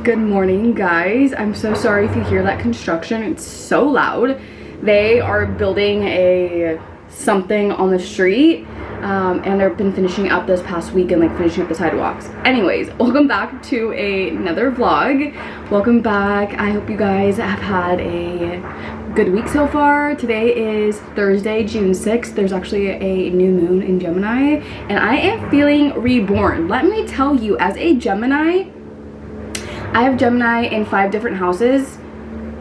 Good morning, guys. I'm so sorry if you hear that construction. It's so loud. They are building something on the street, and they've been finishing up this past week and like finishing up the sidewalks. Anyways, welcome back to another vlog. Welcome back. I hope you guys have had a good week so far. Today is Thursday, June 6th. There's actually a new moon in Gemini, and I am feeling reborn. Let me tell you, as a Gemini, I have Gemini in 5 different houses,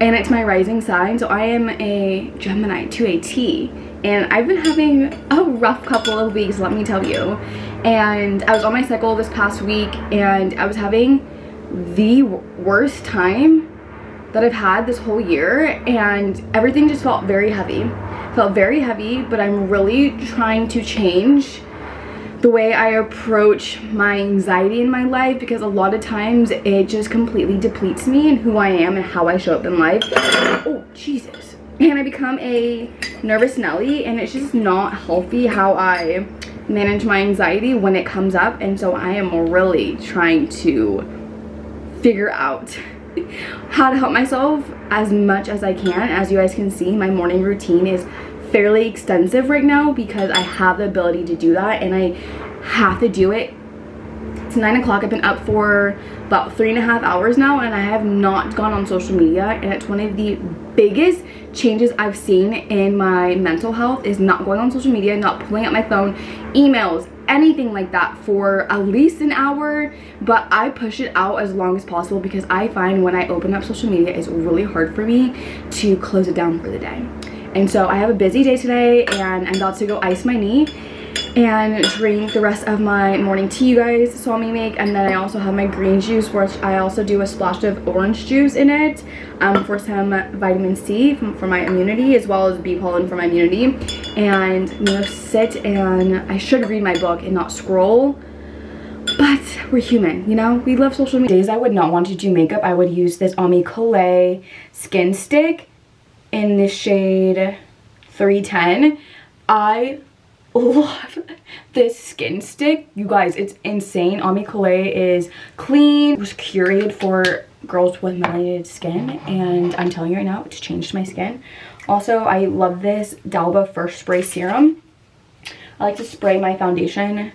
and it's my rising sign, so I am a Gemini to a T. And I've been having a rough couple of weeks, let me tell you. And I was on my cycle this past week, and I was having the worst time that I've had this whole year, and everything just felt very heavy. But I'm really trying to change the way I approach my anxiety in my life, because a lot of times it just completely depletes me and who I am and how I show up in life. Oh, Jesus. And I become a nervous Nelly, and it's just not healthy how I manage my anxiety when it comes up. And so I am really trying to figure out how to help myself as much as I can. As you guys can see, my morning routine is fairly extensive right now because I have the ability to do that, and I have to do it. It's 9 o'clock. I've been up for about 3.5 hours now, and I have not gone on social media, and it's one of the biggest changes I've seen in my mental health is not going on social media, not pulling out my phone, emails, anything like that for at least an hour. But I push it out as long as possible because I find when I open up social media, it's really hard for me to close it down for the day. And so I have a busy day today, and I'm about to go ice my knee and drink the rest of my morning tea you guys saw me make. And then I also have my green juice, which I also do a splash of orange juice in it for some vitamin C for my immunity, as well as bee pollen for my immunity. And I'm gonna sit, and I should read my book and not scroll, but we're human, you know? We love social media. Days I would not want to do makeup, I would use this Ami Colé skin stick in the shade 310. I love this skin stick, you guys. It's insane. Ami Colé is clean. It was curated for girls with melanated skin, and I'm telling you right now, it's changed my skin. Also, I love this D'Alba First Spray Serum. I like to spray my foundation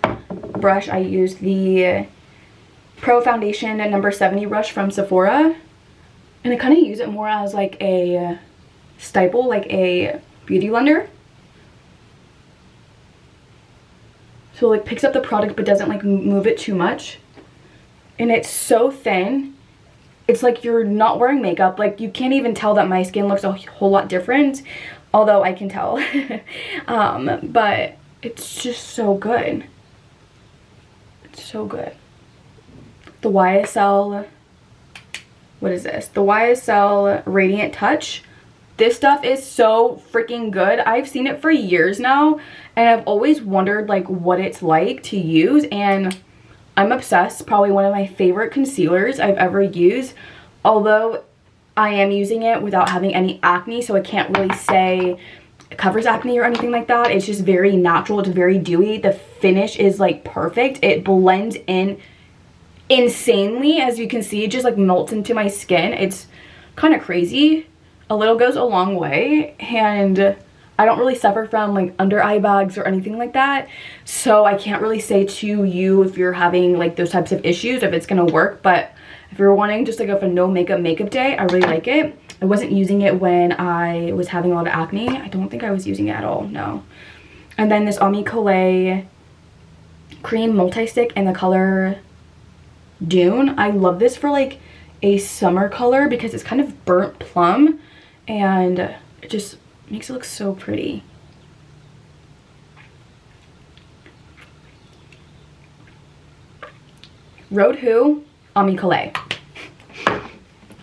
brush. I use the Pro Foundation number 70 brush from Sephora, and I kind of use it more as like a stipple, like a beauty blender. So it like picks up the product but doesn't like move it too much. And it's so thin. It's like you're not wearing makeup. Like you can't even tell that my skin looks a whole lot different, although I can tell. But it's just so good. It's so good. The YSL, what is this? The YSL Radiant Touch. This stuff is so freaking good. I've seen it for years now, and I've always wondered like what it's like to use, and I'm obsessed. Probably one of my favorite concealers I've ever used, although I am using it without having any acne, so I can't really say it covers acne or anything like that. It's just very natural. It's very dewy. The finish is like perfect. It blends in insanely. As you can see, it just like melts into my skin. It's kind of crazy. A little goes a long way, and I don't really suffer from like under eye bags or anything like that, so I can't really say to you if you're having like those types of issues if it's gonna work. But if you're wanting just like a no makeup day, I really like it. I wasn't using it when I was having a lot of acne. I don't think I was using it at all, no. And then this Ami Colé cream multi-stick in the color Dune. I love this for like a summer color because it's kind of burnt plum, and it just makes it look so pretty. Road Who Ami Colé.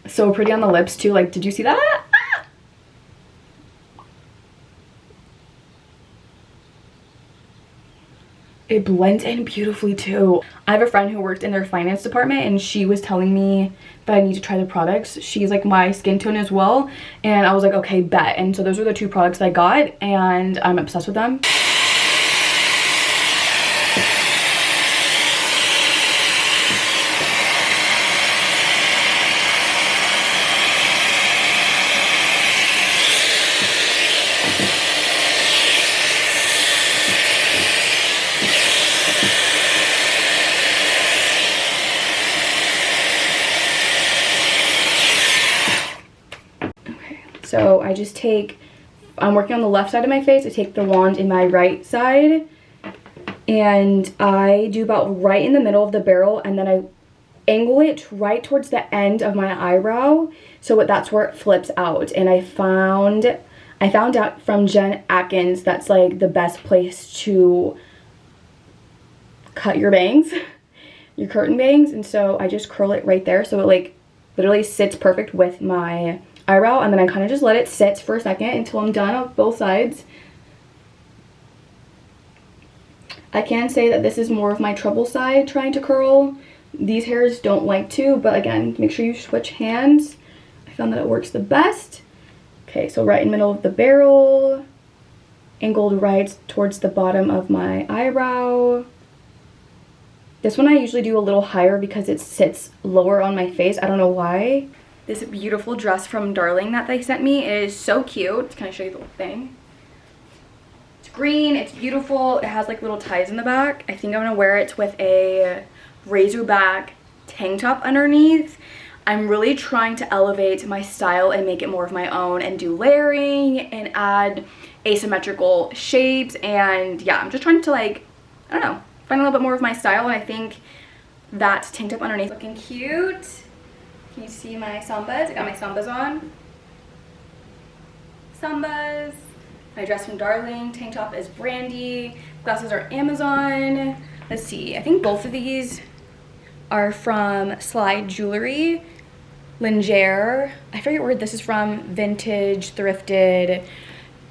So pretty on the lips too. Like, did you see that? It blends in beautifully too. I have a friend who worked in their finance department, and she was telling me that I need to try the products. She's like my skin tone as well, and I was like, okay, bet. And so those are the 2 products I got, and I'm obsessed with them. So I just take, I'm working on the left side of my face. I take the wand in my right side and I do about right in the middle of the barrel, and then I angle it right towards the end of my eyebrow so that's where it flips out. And I found out from Jen Atkins that's like the best place to cut your bangs, your curtain bangs. And so I just curl it right there so it like literally sits perfect with my eyebrow, and then I kind of just let it sit for a second until I'm done on both sides. I can say that this is more of my trouble side trying to curl. These hairs don't like to, but again, make sure you switch hands. I found that it works the best. Okay, so right in the middle of the barrel, angled right towards the bottom of my eyebrow. This one I usually do a little higher because it sits lower on my face. I don't know why. This beautiful dress from Darling that they sent me is so cute. Can I show you the whole thing? It's green, it's beautiful. It has like little ties in the back. I think I'm gonna wear it with a razorback tank top underneath. I'm really trying to elevate my style and make it more of my own and do layering and add asymmetrical shapes. And yeah, I'm just trying to like, I don't know, find a little bit more of my style. And I think that tank top underneath looking cute. Can you see my Sambas? I got my Sambas on. Sambas. My dress from Darling. Tank top is Brandy. Glasses are Amazon. Let's see. I think both of these are from Slide Jewelry. Lingere. I forget where this is from. Vintage, thrifted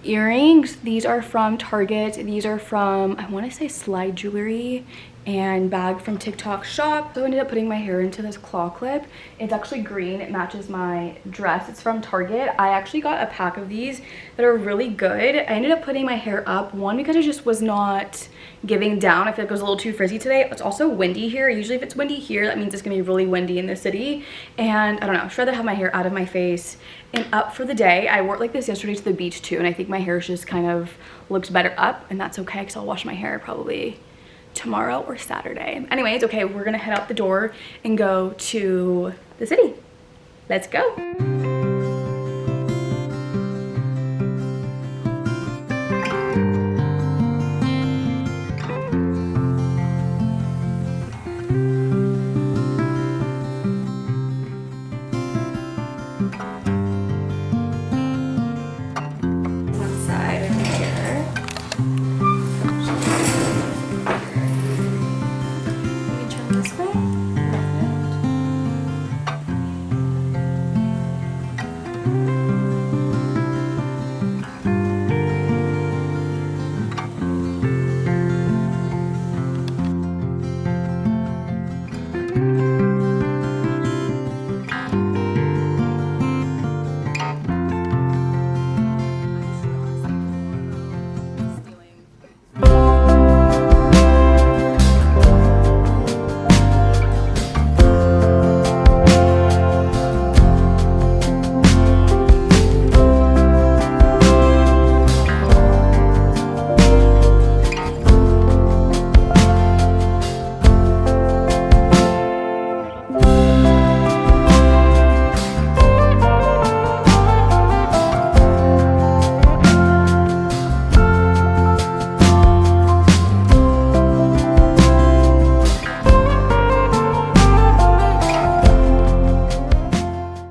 earrings. These are from Target. These are from, I want to say Slide Jewelry. And bag from TikTok Shop. So I ended up putting my hair into this claw clip. It's actually green. It matches my dress. It's from Target. I actually got a pack of these that are really good. I ended up putting my hair up, one because it just was not giving down. I feel like it was a little too frizzy today. It's also windy here. Usually if it's windy here, that means it's gonna be really windy in the city. And I don't know, I'd rather have my hair out of my face and up for the day. I wore it like this yesterday to the beach too, and I think my hair just kind of looks better up, and that's okay because I'll wash my hair probably tomorrow or Saturday. Anyways, okay, we're gonna head out the door and go to the city. Let's go.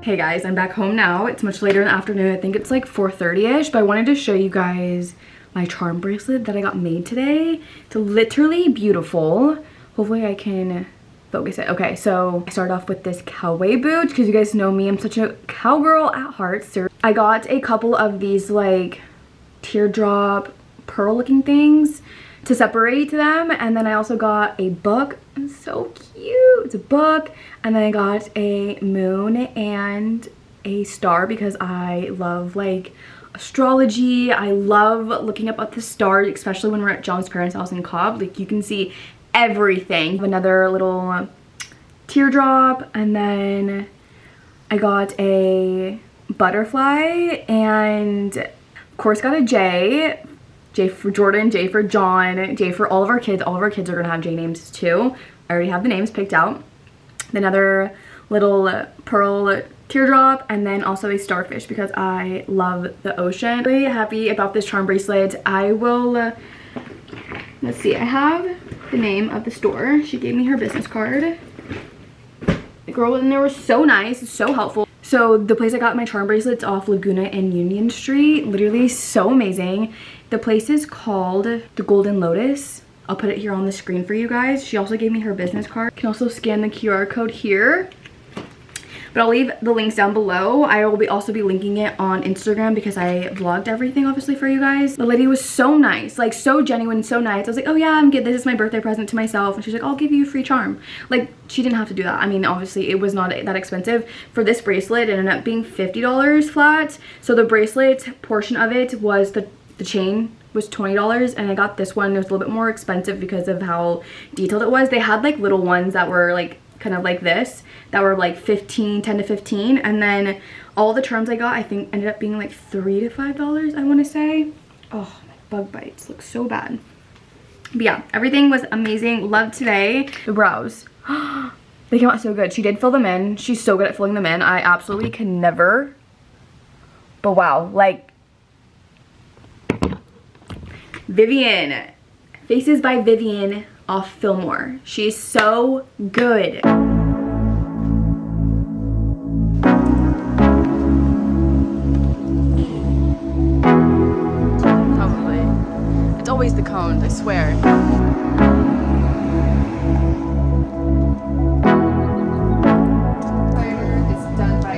Hey guys, I'm back home now. It's much later in the afternoon. I think it's like 4:30ish, but I wanted to show you guys my charm bracelet that I got made today. It's literally beautiful. Hopefully I can focus it. Okay, so I started off with this cowboy boot because you guys know me. I'm such a cowgirl at heart. So I got a couple of these like teardrop pearl looking things to separate them, and then I also got a book. It's so cute. It's a book, and then I got a moon and a star because I love like astrology. I love looking up at the stars, especially when we're at John's parents' house in Cobb. Like you can see everything. Another little teardrop, and then I got a butterfly, and of course got a J. J for Jordan, J for John, J for all of our kids. All of our kids are gonna have J names too. I already have the names picked out. Another little pearl teardrop, and then also a starfish because I love the ocean. Really happy about this charm bracelet. I will, let's see, I have the name of the store. She gave me her business card. The girl in there was so nice, so helpful. So the place I got my charm bracelets off Laguna and Union Street, literally so amazing. The place is called the Golden Lotus. I'll put it here on the screen for you guys. She also gave me her business card. You can also scan the QR code here. But I'll leave the links down below. I will also be linking it on Instagram because I vlogged everything obviously for you guys. The lady was so nice, like so genuine, so nice. I was like, oh yeah, I'm good. This is my birthday present to myself. And she's like, I'll give you a free charm. Like, she didn't have to do that. I mean, obviously it was not that expensive. For this bracelet, it ended up being $50 flat. So the bracelet portion of it was the chain was $20, and I got this one. It was a little bit more expensive because of how detailed it was. They had like little ones that were like kind of like this, that were like 10 to 15, and then all the charms I got I think ended up being like $3 to $5, I want to say. Oh, my bug bites look so bad. But yeah, everything was amazing. Loved today. The brows, they came out so good. She did fill them in. She's so good at filling them in. I absolutely can never, but wow, like Vivian, Faces by Vivian off Fillmore. She's so good. Probably. It's always the cones, I swear. It's done by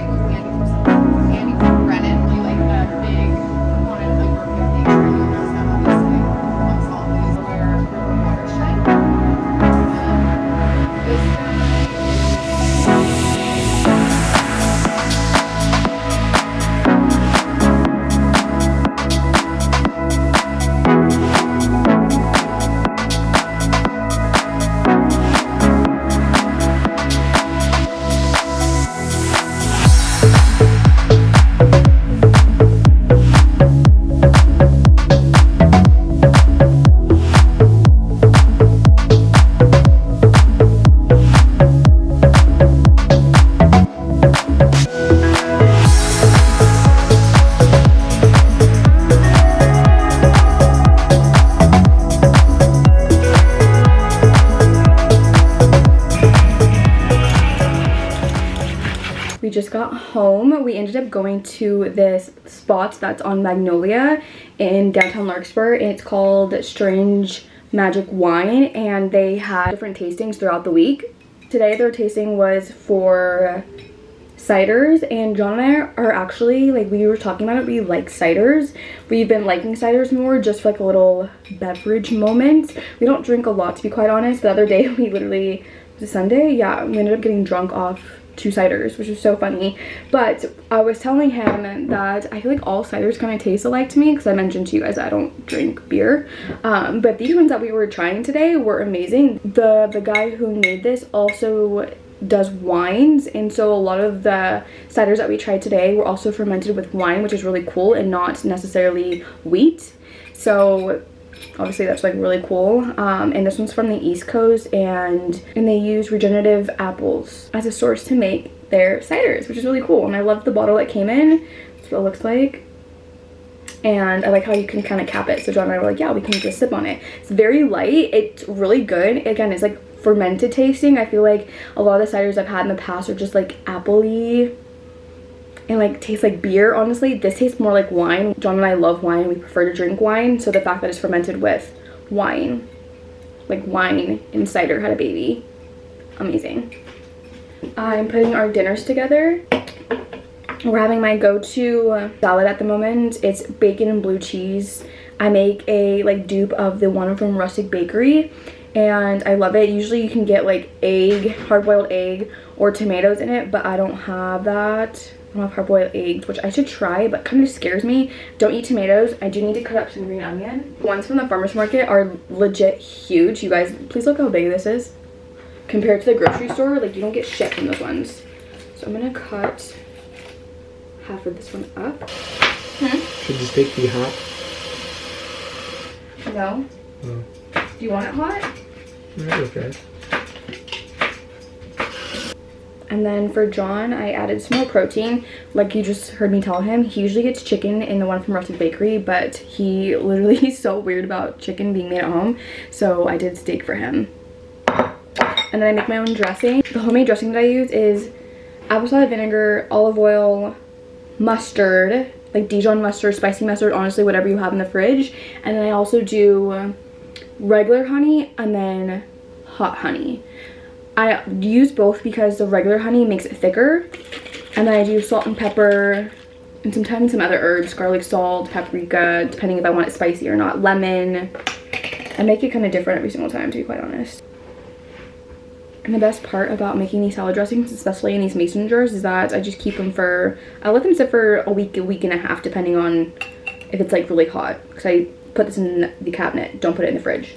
Andy Brennan, really like a big component of like working with nature, and he knows that obviously amongst all these where river watershed. This guy just got home. We ended up going to this spot that's on Magnolia in downtown Larkspur. It's called Strange Magic Wine, and they had different tastings throughout the week. Today their tasting was for ciders, and John and I are actually, like, we were talking about it, we like ciders. We've been liking ciders more just for like a little beverage moment. We don't drink a lot, to be quite honest. The other day we literally, was it Sunday? Yeah, we ended up getting drunk off 2 ciders, which was so funny. But I was telling him that I feel like all ciders kind of taste alike to me, because I mentioned to you guys I don't drink beer, but these ones that we were trying today were amazing. The guy who made this also does wines, and so a lot of the ciders that we tried today were also fermented with wine, which is really cool, and not necessarily wheat. So obviously that's like really cool. And this one's from the East Coast, and they use regenerative apples as a source to make their ciders, which is really cool. And I love the bottle it came in. That's what it looks like. And I like how you can kind of cap it. So John and I were like, yeah, we can just sip on it. It's very light. It's really good. Again, it's like fermented tasting. I feel like a lot of the ciders I've had in the past are just like appley and like taste like beer. Honestly, this tastes more like wine. John and I love wine. We prefer to drink wine, so the fact that it's fermented with wine, like wine and cider had a baby, amazing. I'm putting our dinners together. We're having my go-to salad at the moment. It's bacon and blue cheese. I make a like dupe of the one from Rustic Bakery, and I love it. Usually you can get like egg, hard-boiled egg, or tomatoes in it, but I don't have that. I don't have hard-boiled eggs, which I should try, but kind of scares me. Don't eat tomatoes. I do need to cut up some green onion. The ones from the farmer's market are legit huge. You guys, please look how big this is. Compared to the grocery store, like, you don't get shit from those ones. So I'm gonna cut half of this one up. Should the steak be hot? No. Oh. Do you want it hot? Okay. And then for John, I added some more protein. Like you just heard me tell him, he usually gets chicken in the one from Rustic Bakery, but he literally he's so weird about chicken being made at home. So I did steak for him. And then I make my own dressing. The homemade dressing that I use is apple cider vinegar, olive oil, mustard, like Dijon mustard, spicy mustard, honestly whatever you have in the fridge. And then I also do regular honey and then hot honey. I use both because the regular honey makes it thicker, and then I do salt and pepper and sometimes some other herbs, garlic salt, paprika, depending if I want it spicy or not, lemon. I make it kind of different every single time, to be quite honest. And the best part about making these salad dressings, especially in these mason jars, is that I just keep them for, I let them sit for a week and a half, depending on if it's like really hot, because I put this in the cabinet, don't put it in the fridge.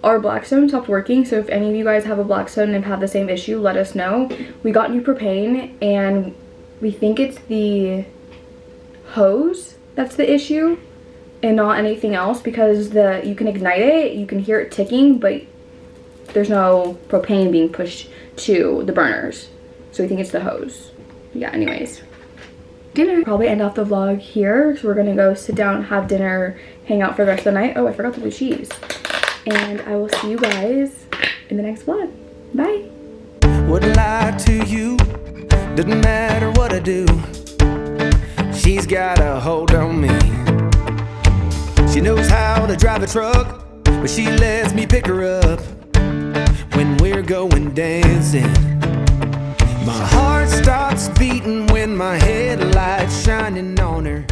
Our Blackstone stopped working, so if any of you guys have a Blackstone and have the same issue, let us know. We got new propane, and we think it's the hose that's the issue and not anything else, because you can ignite it, you can hear it ticking, but there's no propane being pushed to the burners. So we think it's the hose. Yeah, anyways. Dinner. Probably end off the vlog here, so we're gonna go sit down, have dinner, hang out for the rest of the night. Oh, I forgot to do cheese. And I will see you guys in the next vlog. Bye. Wouldn't lie to you, doesn't matter what I do. She's got a hold on me. She knows how to drive a truck, but she lets me pick her up when we're going dancing. My heart starts beating when my headlights shining on her.